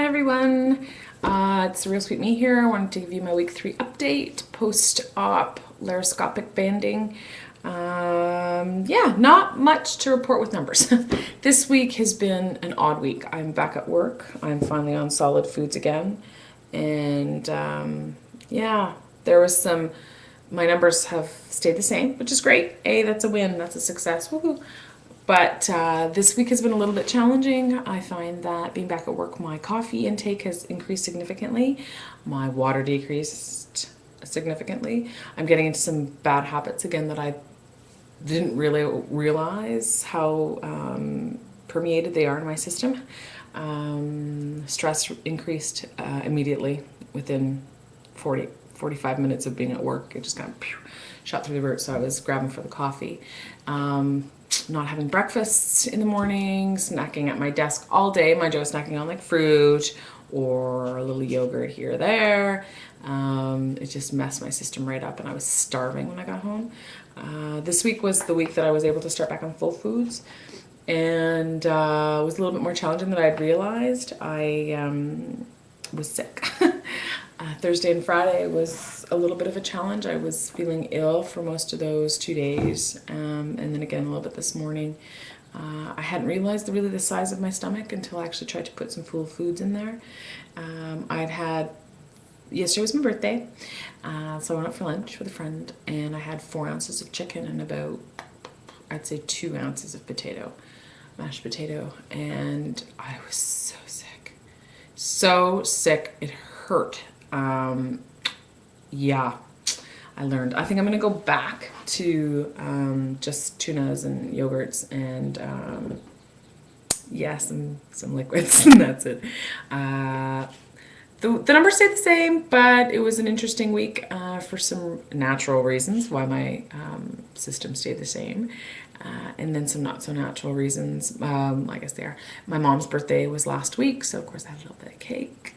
everyone. It's the Real Sweet Me here. I wanted to give you my week 3 update, post-op laparoscopic banding. Yeah, not much to report with numbers. This week has been an odd week. I'm back at work. I'm finally on solid foods again. And yeah, there was my numbers have stayed the same, which is great. Hey, that's a win. That's a success. Woohoo. But this week has been a little bit challenging. I find that being back at work, my coffee intake has increased significantly. My water decreased significantly. I'm getting into some bad habits again that I didn't really realize how permeated they are in my system. Stress increased immediately within 45 minutes of being at work. It just kind of shot through the roof, so I was grabbing for the coffee. Not having breakfasts in the morning, snacking at my desk all day. Mind you, I was snacking on like fruit or a little yogurt here or there. It just messed my system right up and I was starving when I got home. This week was the week that I was able to start back on full foods, and it was a little bit more challenging than I had realized. I was sick. Thursday and Friday was a little bit of a challenge. I was feeling ill for most of those 2 days, and then again a little bit this morning. I hadn't realized really the size of my stomach until I actually tried to put some full foods in there. Yesterday was my birthday, so I went out for lunch with a friend, and I had 4 ounces of chicken and about, I'd say 2 ounces of mashed potato, and I was so sick. So sick, it hurt. Yeah, I learned. I think I'm gonna go back to just tunas and yogurts and yeah, some liquids, and that's it. The numbers stayed the same, but it was an interesting week for some natural reasons why my system stayed the same, and then some not so natural reasons. I guess they are. My mom's birthday was last week, so of course I had a little bit of cake.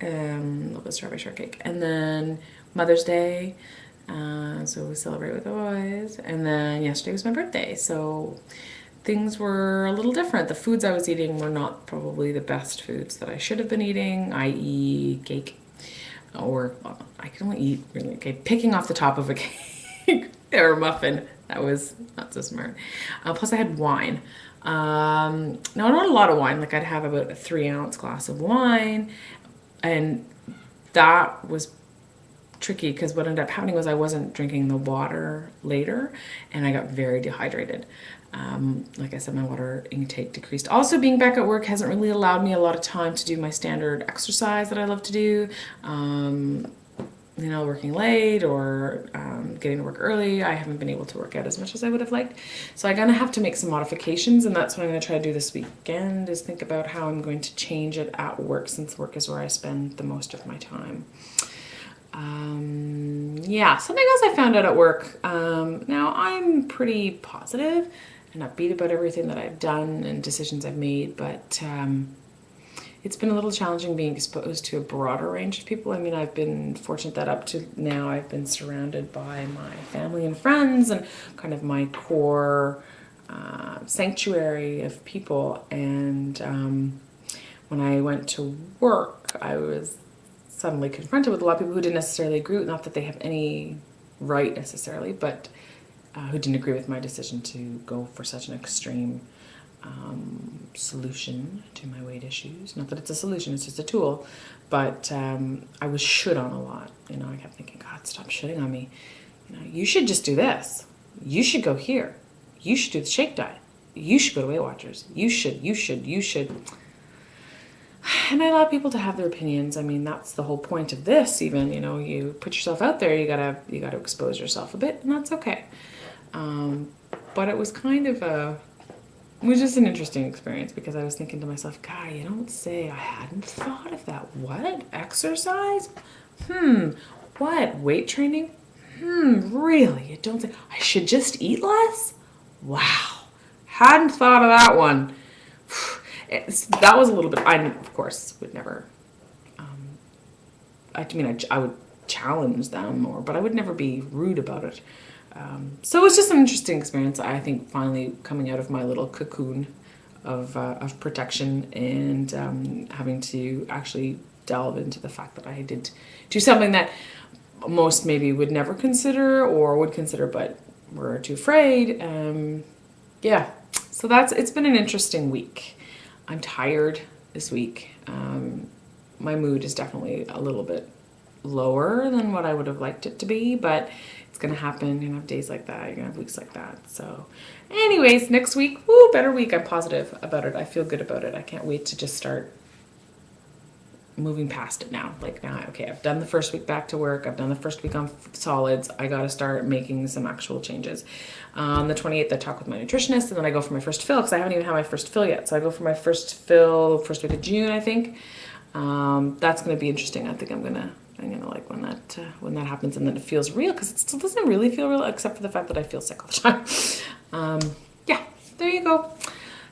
A little bit of strawberry shortcake, and then Mother's Day, so we celebrate with the boys, and then yesterday was my birthday, so things were a little different. The foods I was eating were not probably the best foods that I should have been eating, i.e. cake, or I can only eat really cake. Picking off the top of a cake or a muffin, that was not so smart. Plus I had wine. No, not a lot of wine. Like I'd have about a 3-ounce glass of wine, and that was tricky because what ended up happening was I wasn't drinking the water later, and I got very dehydrated. Like I said, my water intake decreased. Also, being back at work hasn't really allowed me a lot of time to do my standard exercise that I love to do. Working late or getting to work early, I haven't been able to work out as much as I would have liked. So I'm going to have to make some modifications, and that's what I'm going to try to do this weekend, is think about how I'm going to change it at work, since work is where I spend the most of my time. Yeah, something else I found out at work. Now, I'm pretty positive and upbeat about everything that I've done and decisions I've made, but it's been a little challenging being exposed to a broader range of people. I mean, I've been fortunate that up to now I've been surrounded by my family and friends and kind of my core sanctuary of people. And when I went to work, I was suddenly confronted with a lot of people who didn't necessarily agree with, not that they have any right necessarily, but who didn't agree with my decision to go for such an extreme solution to my weight issues. Not that it's a solution, it's just a tool. But I was shit on a lot. I kept thinking, God, stop shitting on me. You should just do this. You should go here. You should do the shake diet. You should go to Weight Watchers. You should. And I allow people to have their opinions. I mean, that's the whole point of this. Even, you put yourself out there, you gotta expose yourself a bit, and that's okay. But it was it was just an interesting experience, because I was thinking to myself, God, you don't say. I hadn't thought of that. What? Exercise? What? Weight training? Really? You don't say. I should just eat less? Wow. Hadn't thought of that one. That was a little bit, I, of course, would never, I would challenge them, but I would never be rude about it. So it was just an interesting experience. I think finally coming out of my little cocoon of protection, and having to actually delve into the fact that I did do something that most maybe would never consider or would consider but were too afraid. Yeah, so it's been an interesting week. I'm tired this week. My mood is definitely a little bit lower than what I would have liked it to be, but it's gonna happen. You're gonna have days like that, you're gonna have weeks like that. So anyways, next week, woo, better week. I'm positive about it. I feel good about it. I can't wait to just start moving past it now. Like now, okay, I've done the first week back to work. I've done the first week on solids. I got to start making some actual changes. On the 28th, I talk with my nutritionist, and then I go for my first fill because I haven't even had my first fill yet. So I go for my first fill first week of June, I think. That's going to be interesting. I think I'm gonna like when that happens, and then it feels real, because it still doesn't really feel real except for the fact that I feel sick all the time. Yeah, there you go.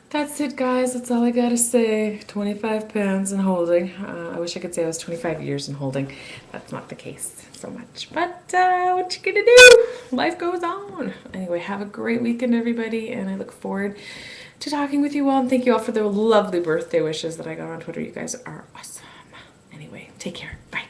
That's it, guys. That's all I gotta say. 25 pounds and holding. I wish I could say I was 25 years and holding. That's not the case so much. But what you gonna do? Life goes on. Anyway, have a great weekend, everybody, and I look forward to talking with you all. And thank you all for the lovely birthday wishes that I got on Twitter. You guys are awesome. Anyway, take care. Bye.